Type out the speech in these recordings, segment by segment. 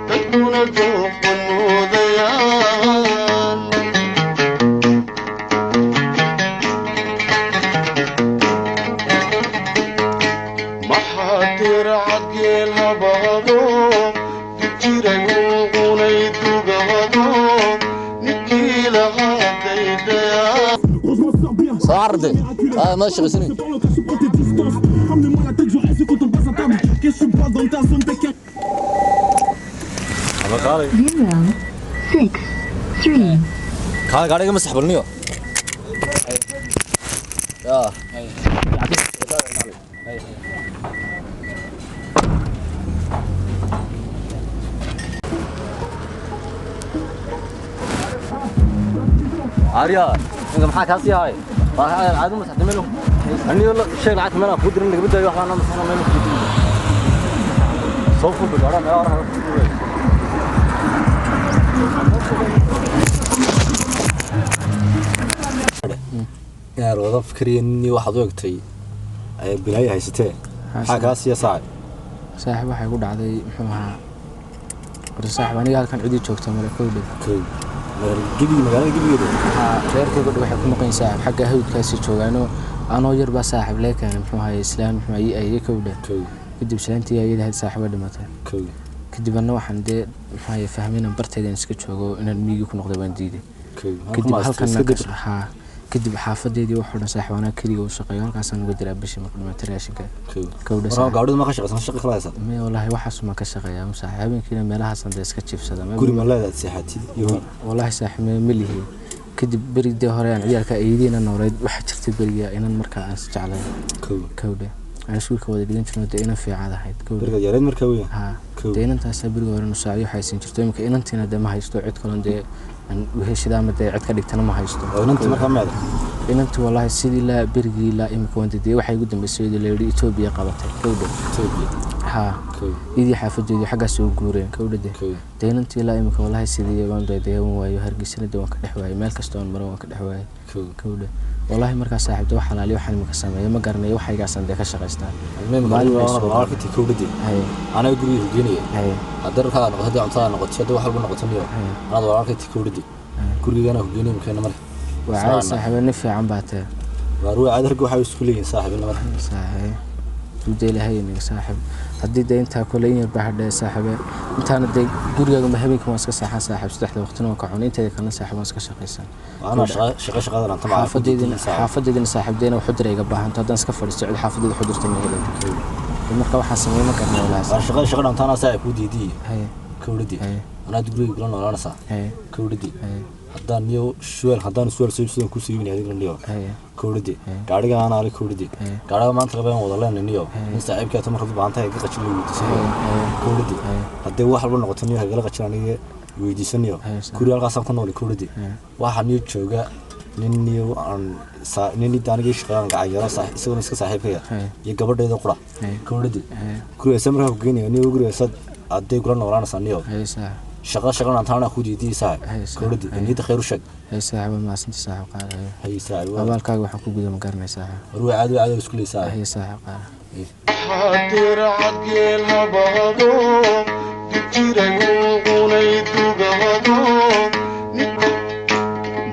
تكون ذوق النوديان محاضر عقل هبابو فكر يوغوني دوغابو نكيل هاتيديان صاردي ماشي غسني قال 0, 6, 3 قال قاعد يمسح بالنيو يا عاريا انت maxaa kaasi yahay waa aad ma saxdamelo aniga la sheeg lacag mana ku dirin laga bidayo waxaan ma saxna meel ku dirin soo fuul gara ma ara يا روضة فكريني واحد وقتي بلاي هايستي حاجة صاحب صاحب waxay ku dhacday muxuu ahaa saaxib aniga halkan cidi joogta Mareykanka جدي مقالة جديد غير كده waxay ku noqon saaxib xagga hawdkaasi joogaano anoo yar ba saaxib leekan muxuu ahaa islaam muxuu ay kowda kadib salaantii ayada had saaxiba dhimatay kadib anna waxaan de maxay fahmeen barteedaan iska joogo inaan miigi ku noqdo baan diiday kadib halkan kadib xaafadeedii wuxuu dhan saaxiibana kaliya u shaqeeyo halkaas aan uga diraa bishii markuu dhimatay raashinka kowda gaadhidu ma ka shaqeysan shaqo khalaasa ma wallahi waxaas ma ka shaqeeyaa saaxiib habeenkiina meelahaas aan iska jiifsada guri ma leedahay seexatid wallahi saaxiib ma lihi kadib berigii hore aan ciyaalka aydiina nooreed waxa jirtay beriga inaan markaa aan jeclay kowda aan iskuulka wada dhigan jirnay inaan fiicanahay beriga yareed markaa weyn inantaas beriga hore noo saaciyo haysan jirto imka inantiina de ma haysto cid kale de aan weheshada ma de cid ka dhigtana ma haysto inantii markaa meed inantii wallahi sidii la berigii la imka wada de waxay ugu dambeysay leeyahay Ethiopia qabatay kowda ha idii xaafadeedii xagga soo guureen kowda de inantii la imka wallahi sidii baan de waayo hargeysana de waan ka dhaxwaayay meel kasta oo maro waan ka dhaxwaayay kowda والله marka saaxiibta wax xalaaliyo waxaan imika sameeyo ma garanayo wax aygaasaan de ka shaqeystaan maalmaha kowdadi ana guriga geenay adarka noqdo cuntada noqoto wax walba noqoto niyo anad walaalkii kowdadi gurigana ku geenay imkana mar waa saaxiibna fiican baatay waa ruux adarka waxa isku leeyahay saaxiibna mar saaxiib dudeelahay in saaxiib hadii de inta kale in yar bahadhay saaxiib intaana de guriga ma habeenka waan iska saxan saaxiib saddexda waqtina waan ka cunay inta kale saaxiib waan iska shaqeysan ana shaqada aan tamaa xaafadeedina saaxiibdeena wuxuu dirayga baahanto hadan iska fadhiisto cid xaafadeeda wuxuu dirtay ma helay marka waxa sameeyay ma garanayo wallahi shaqada aan taana saaxiib ku diidii kowdadi ana guriga galo noolaanaysa kowdadi haddaan iyo haddaan su'aal soo ku siibin adiga niyo kowdadi gaariga aan aali kowdadi gaariga maanta qabaan wada leenay niyo saaxiibka ta markuu baantahay ka qajin weydiisay kowdadi haddii wax walba noqoto niyo hagala qajin aniga weydiisanayo guriga halkaas aan ku nool kowdadi waxa niyo jooga niyo aan nini daaniga shaqaan gacayaro isagoo iska saaxiibkaya iyo gabadheeda qura kowdadi guriga samarka ku geenay niyo guriga sad aday kula noolaanaysa niyo شغل أنت أنا أخوي دي ساعة كودي إني تخير وشق هي ساعة ما سنت ساعة قال هي ساعة أول كاج وحكوا جدا مقارنة ساعة روح عادي بس كل ساعة هي ساعة قال حاضر عقل هبابو فكر يوغوني دوغابو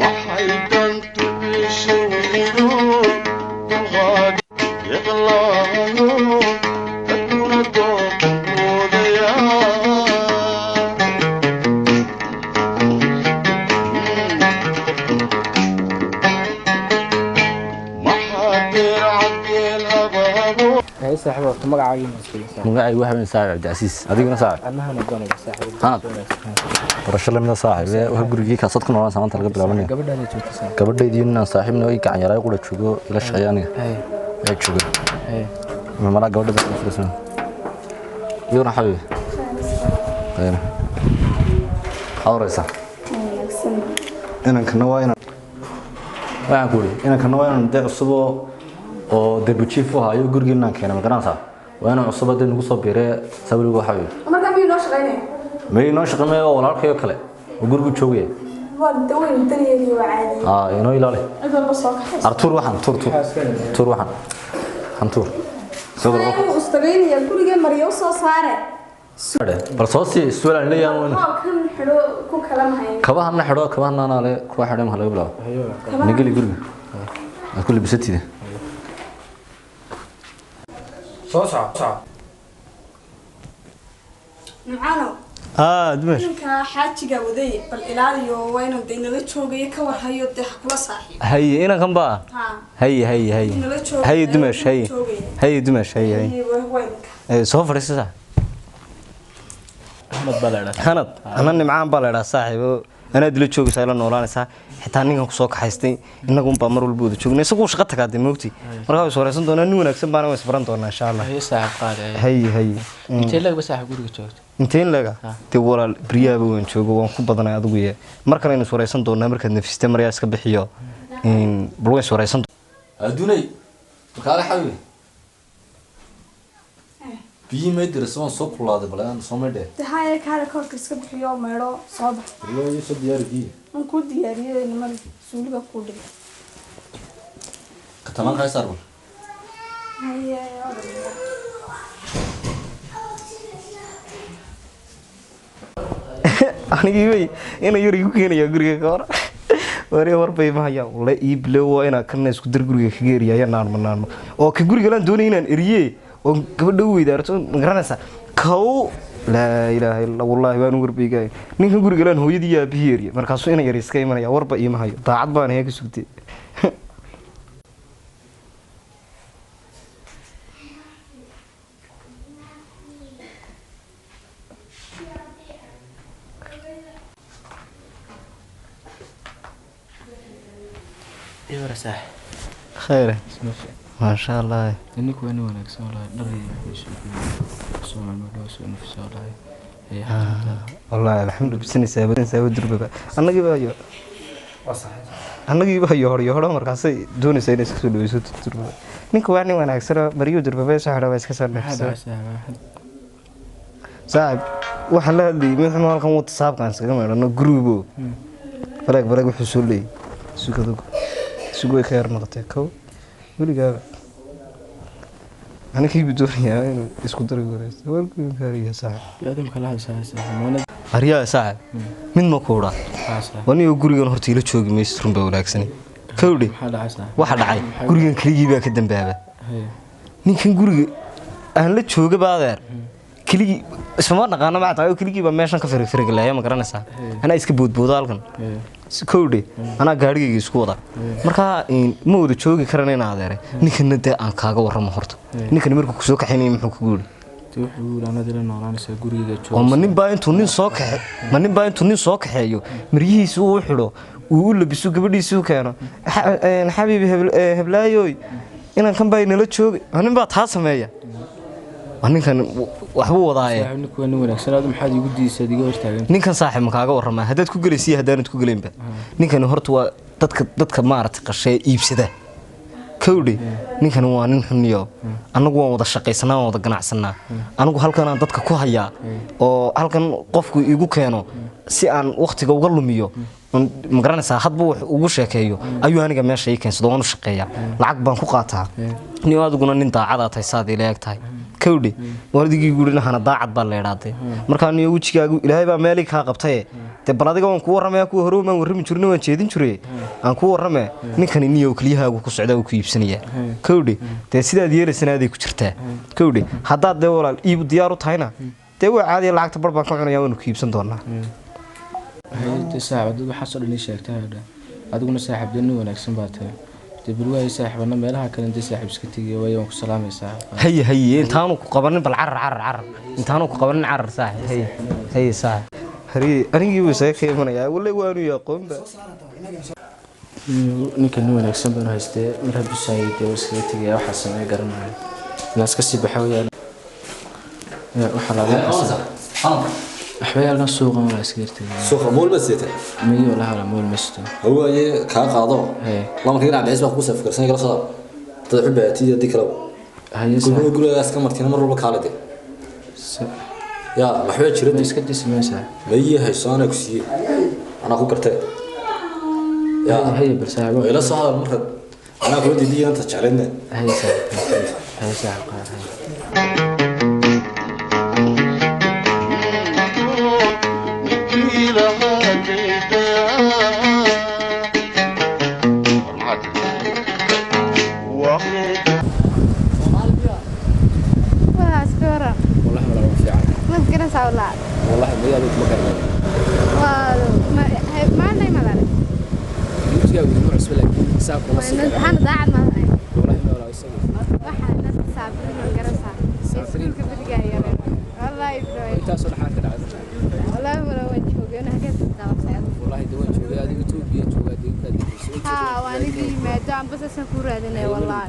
ما حيدان تبشرو تغاد يغلانو تكون دوق صاحبي وقت مقعي مقعي واحد من صاحب عبد العزيز هذيك صاحب انا هنا دوني صاحبي ها ورش الله من صاحب وهغريغي ka sadku noolaan saanta laga bilaabanayo gabadhaada joogta saaxiib gabadhaydina saaxiibna way gacan yaray qura joogo ila shaqeeyaniga ay joogo ma mala gabadha ka fursan yoona xabiib ayna hawraysa inanka nawayna waxaan ku leeyahay inanka nawayna dad cusub oo debuchief ahayo gurigeena keenay ma garanaysa waana cusub hadda nagu soo biiray sawirku waxa weey marka mii noo shaqeynay mii noo shaqeynay walaalkay kale oo gurigu joogay waa daweyn taniyay waa caadi inoo ilaale idoo bas soo kaxay artur waxan tur waxan hantur sidoo kale uu istageenaya guriga mariyo soo saare bal soo sii su'aal leeyahay kan xidho ku kala mahay kabahana xidho kabahana naale kuwa xidhay ma laga bilaabo nigeli guriga aad kulli bisatida soo soco nucaano دمش ninka xaajiga waday bal ilaaliyo waa inuu deynala joogayo ka war hayo dee kula saaxiib هي انا كم بقى هي هي دمش هي دمش هي سوف رسالة Ahmed Balada حنط أنا نمعان بالله صاحب أنا دلوقتي شو بسأله نوران صح حتى أني كم سوق حيستي إنكم بامروا البود شو نسوق وش قطع كده موتي مرة بس ورسون دونا نو نكسب معنا وسبران دونا إن شاء الله هي ساعة قاعدة هي انتين لك بس أحب أقولك شوت انتين لقى تقول بريا بوين شو جوان خوب بدنا أدوية مرة إنه ورسون دونا مرة نفس تمريا سكب حيا إن بروس ورسون adunay markaa xawi bii ma dirsan soo kulaaday balan soo meedhe tahay kaale korka iska bixiyo meelo soo bax riyo soo diyaariyay aan ku diyaariyay nimada suuliga ku dhigay kataman qaysar haye anigii way ina yar igu keenaya guriga ka hor wari warbay ma haya wala iiblow ina kana isku dar guriga ka geeriya naanmo oo ka guriga laan doonay inaan eriye oo gabadha weydaarto magaranaysa kaw la ilaaha illa wallahi waan warbayga ninka guriga laan hooyadii yaa biyeeriya markaas ina yar iska imanaya warba iima hayo daacad baan heega sugtay إيه صح خير ما شاء الله إنك وين وينك سؤال دري سؤال المدرسة نفس سؤال هي والله الحمد لله بسني سابين دربا أنا جيبها يو أنا جيبها يهور مركزي دون سيد سكسول ويسوت دربا نيك وين وينك سر بريو دربا بس هذا بس كسر نفسه صعب وحلا لي مثل ما كان متصاب كان سكمل أنا جروبه برك بحصل لي سكدوك سوي خير مرتين كو ولقى أنا كي بدوري إنه إسكندر يقولي ولكن كاريه صح لازم خلاص صح أريا صح من مكورة وأنا يقولي أنا هرتي له شو جميس ترون بولاكسني كودي واحد عاي قولي كلي بيا كدم بابا نيكن قولي أنا له شو جبادر كلي اسمه ما نقانا بعد كلي بمشان كفرق لا يا ما كرنا صح أنا إسك بودالكن كودي أنا قاري يسكودا مركا ما ودي شو كرنا نادره نيكن نت أن كاغا ورا مهرت نيكن مركو كسوق حيني محو كقول تقول أنا دل نوران سأقولي ذا شو ومن باين تونين ساق من باين تونين ساق حيو مريه سو حلو ويقول بيسوق بدي يسوق أنا حبيبي هبلايوي إن كان باين لا شو أنا بتحاسب معي أنا كان وحبو وضعي إنك وين وينك سنادم حد يقولي صديقه اشتاقين نين كان صاحب مكاغا ورما هداد ku galeysiya hadaan ku galeynba ninkan horta waa dadka maartay qashay iibsada kowdi ninkan waa nin xuniyo anagu waan wada shaqeysnaa wada ganacsanaa anagu halkan aan dadka ku hayaa oo halkan qofku igu keeno si aan waqtiga uga lumiyo ma garanaysaa hadba wax ugu sheekeeyo ayuu aniga meesha ay keensado waan u shaqeeyaa lacag baan ku qaataa nin adiguna nin daacad ah tahay saad ilaa tahay kowdi wardigii gurina hana daacad baa leeyahay marka aniga wajigaagu ilaahay baa meel ka qabtay te bal adiga waan ku waramay ku horuma warrami jirnay waan jeedin jiray aan ku waramay ninkan niyo kaliyahaagu ku socdaa ku iibsanaya kowdi te sidaad yeelaysanaaday ku jirtaa kowdi haddaad de walaal iib diyaar u tahayna te waa caadi lacagta bar baan ka cunayaa waan ku iibsan doonaa هاي ساعد وحصل إني شاكتها هذا أدونا ساحب دني ونكسن باتها تبلوها ساحب أنا مالها كان دي ساحب سكتي ويوم السلام يا ساحب هي أنت هانو قبرنا بالعر أنت هانو قبرنا عر ساحب هي ساحب أنا جيبوا ساكي من يا ولا وانو يا قوم ninka nin wanaagsan baan haystay mar hadduu saayay waskeetiga waxa sameey garanay naas ka sii baxayaan waxa laga أحيانا سوق ولا سكرتي suuq mool ma seetay مية ولا هلا مول مستو هو ay ka qaado lama keenay abis baa ku soo fikirsan kala soo dad xubbaatiyada dikro هاي guriga gurigaas ka martina mar walba kaalade ya waxba jiray iska dismaysa maye haysaana ku siiyay ana ku kartay ya هي برسابة ila soo hadal marka ana ku diidiyay inta jeclayna هي ساعة هي ساعة والله ما يالك ما قرر ما أنا ما أعرف يمكن يا ولد نوع سبلك ساق ونص أنا ضاعت ما أعرف والله ما ولا يسوي واحد ناس سافرين وقرصها سافرين كبدي جاي والله يبرو انت اصلا حاكي على والله ولا وجهه أنا حكيت الدوام والله دوان شو هذه يوتيوب يوتيوب هذه ها وأنا دي ما دام بس أسافر هذا والله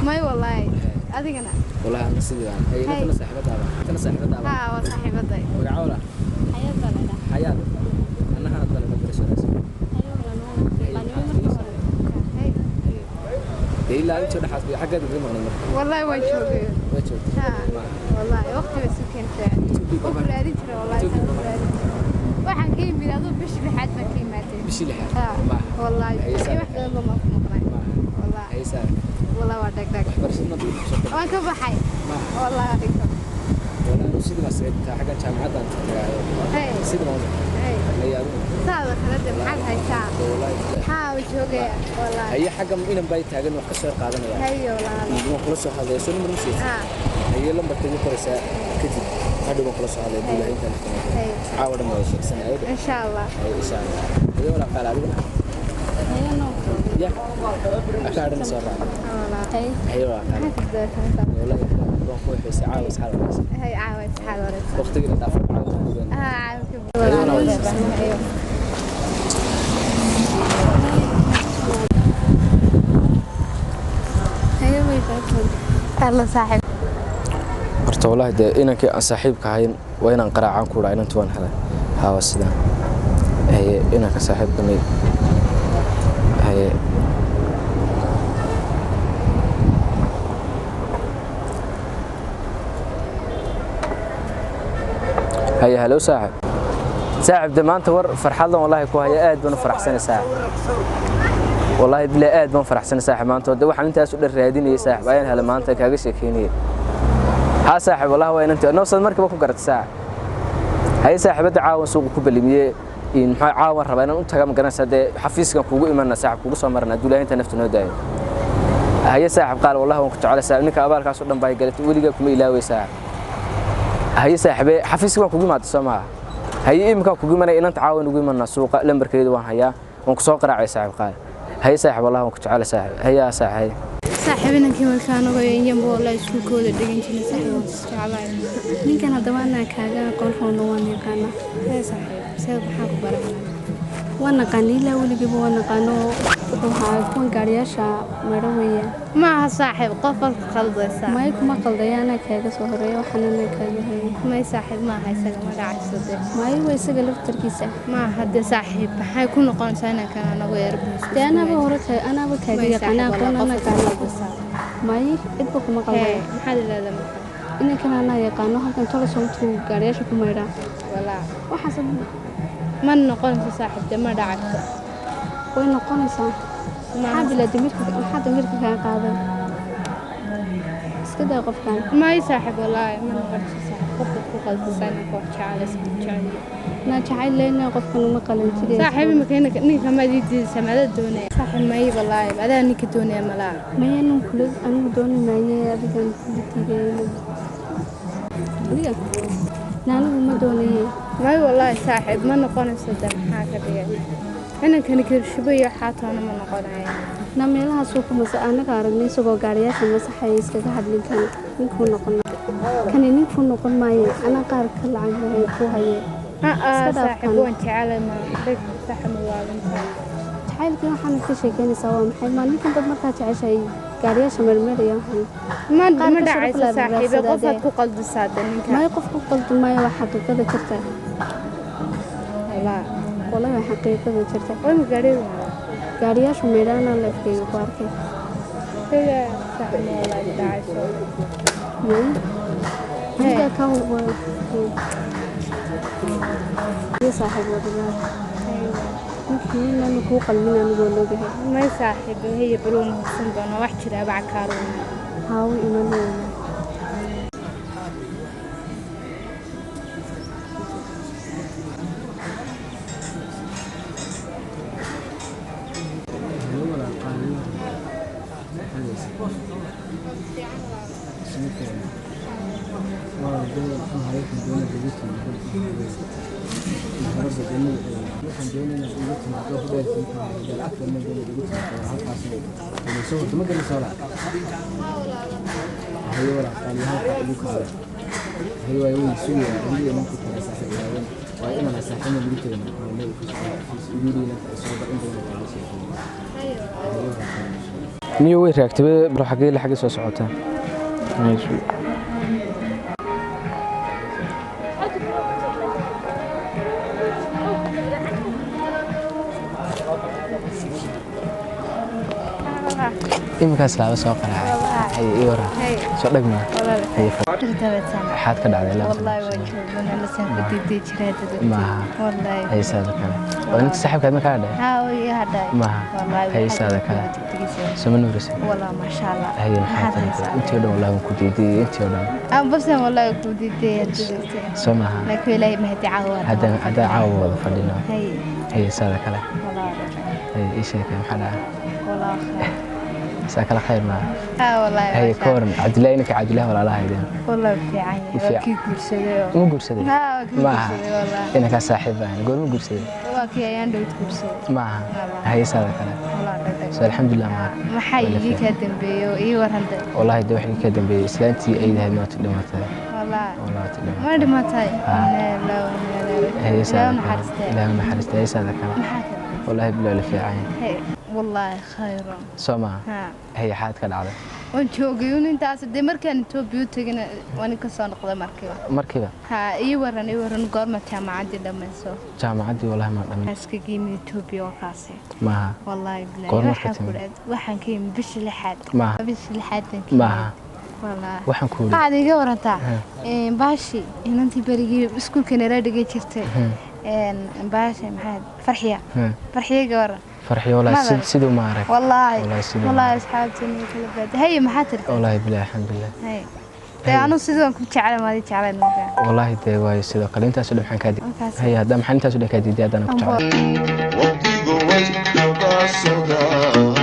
ما والله هذه أنا والله أنا سيدي أنا هي أنا صاحبتها أنا صاحبتها ها وصاحبتي وقعولة حياة بلد حياة أنا هذا بلد مدرسة دي لا أنت ولا حاسب حاجة تدري مغنى والله وجهه ها والله وقتي بس كنت وكل هذه ترى والله waxaan ka yimid adoo bish lixaad ma ka yimaatay bish lixaad wallahi wax kale ma maqnay wallahi aysa wallahi waa degdeg waan ka baxay wallahi والله سيدي ما سيدي حاجة جامعة أنت سيدي ما هي صار خلت محل هيسا حاول شوقي والله هي حاجة من بيت هاجن وحكسر قادنا يعني هي والله ما خلص هذا يسون من مسيت هي لما بتجي فرصة كذي هذا ما خلص هذا يقول هي كان عاود ما يصير سنة إن شاء الله إن شاء الله هي ولا قال علينا هي نو يا أكاد نصور والله هي ولا قال والله روح في ساعة وسحال هي عاود سحال وقت كده دافع عاود والله الله صاحب horta wallahi de inankii aan saaxiibka ahayn waa inaan qaraacaan ku dhaay inantu waan helay hawa sidaan inanka saaxiibkanay هيا هلو صاحب ده ما انت ور فرحان والله كو هيا aad baan faraxsan saaxib والله بلا aad baan faraxsan saaxib maanta wada waxaan intaas u dharaadinayay saaxib ayaan helay maanta kaaga sheekeynay ها صاحب والله وين انت نوصل مركبه ku garad saac hay saaxibada caawan suuq ku balimiye in maxay caawan rabaa inaan u taga magaranaysa de xafiiskan kuugu imanna saaxib kuugu soo marna duulaaynta naftu noo daayo hay saaxib qaal wallahi waan ku jecel saaxib ninka abaalkaas oo dhan bay galatay waliga kuma ilaawaysaa hay saaxibe xafiiskan kuugu imaad Soomaa hay imka kuugu imanay inaan caawan ugu imanna suuqa lambarkeedu waan hayaa waan ku soo qaraacay saaxib qaal hay saaxib wallahi waan ku jecel saaxib hay saaxib صاحبنا كمان كانوا ينجم والله يسوق كود دقيقتين صاحب تعبان من كان دوانا كذا قول فون وانا كنا يا صاحب سبب حق برهنا وانا قليلا واللي جيبوا وانا قانو وحاكون قريشة مروية ما صاحب قفل خلد صاحب ما يكون ما خلد أنا كذا صهرية وحنانا كذا ما يصاحب ما هاي سجى ما راعي صدق ما يوي سجى لفتركيسة ما حد صاحب حيكون قانسانا كان أنا غير بس أنا بورك أنا بكذا أنا كنا أنا كذا ما يدبك ما قلد ما حد لازم إن كان أنا يقانو هكذا ترى صوتو قريشة كميرا ولا وحسب ما نقول صاحب ده ما راعي وين نقول صاحب حاب لا دميرك حد دميرك كان قاضي اسكدا قف كان ما يصاحب والله ما نقولش صاحب قف قلب سنه قف على سكتشالي لا جعل لنا قف ما قلنتي صاحبي مكانك اني كما يدي سمعه الدنيا صاحب ما هي والله هذا انك الدنيا ملا ما ينو كل انا دوني ما هي ابدا كلتي نانو ما دوني ما والله صاحب ما نقول صدق حاجه أنا كان كرشبية حاطة أنا من قناعي نميلها سوق مسألة كارني سوق قارية خمسة حيس كذا حد نكون نقول كان نكون نقول معي أنا قار كل عن هاي صاحب وانت على ما بك صاحب الوالد تحيل كنا حنا في شيء كان سوا محل ما نكون بدنا كاتع شيء قارية شمال مريا ما داعي صاحب قفت قلد السادة ما يقف قلد ما يوحد وكذا كرته لا والله حقيقة جرت وين قارية شو ميرانا اللي في باركي هي صاحب والله داعي شو هذا كهو هي صاحب والله ممكن نكون قلنا نقول له ما صاحب هي بروم سنبنا وحشة أبع كارون هاو إيمانه مية وين راكتبه بروح حقي لحق سو سعوتها ماشي إيه كاس لعبة سوق العاب هي إيورا شو رقمه هي حاد كده على والله وجهنا لسه بدي جريت ما والله هي سادة كله وأنت سحب كذا مكان ده ها ويا هذا ما هي سادة كله سمن ورسي والله ما شاء الله هي محاطة أنت ولا والله كوديدي أنت ولا بس والله كوديدي سمها لكن لا ما تعود هذا عوض فدينا هي سادة كله والله هي إيش هيك محلا والله خير مساك الله خير ما والله هي كورن عدلي إنك عدلها ولا لا هيدا والله في عيني وكيف قرصده مو قرصده ما والله إنك صاحبها نقول مو قرصده وكي عنده قرصده ما هي سادة كله والله الحمد لله ما حي كدم بيو إيه ورهند والله ده وحنا كدم بي إسلامتي أيد هاي ما تدمرتها والله تدمرتها ما دمرتها لا هي سادة لا لا حرست هي سادة كله والله بلا في عين والله خيرا سما هي حاد كده على وجوجيون انت اسد markaan Ethiopia tagana waan ka soo noqday markiiba ha ii waran goorma jaamacadii dhamayso jaamacadii wallahi ma dhamin aska geemi Ethiopia wakaasi ma wallahi billahi waxaan ka yimid bish lixaad bish lixaadan ma wallahi waxaan ku qaad iga warantaa baashi inantii barigii iskuulka nala dhigay jirtay baashi maxay farxiya gabar فرحي والله سيدو ما أعرف والله أصحابتني كل بلاد هي ما حتر والله بالله الحمد لله هي أنا سيدو كنت على ما دي على المكان والله ده واي سيدو قال أنت أسود محن كادي هي هذا محن أنت أسود كادي ده أنا كنت على وقتي قوي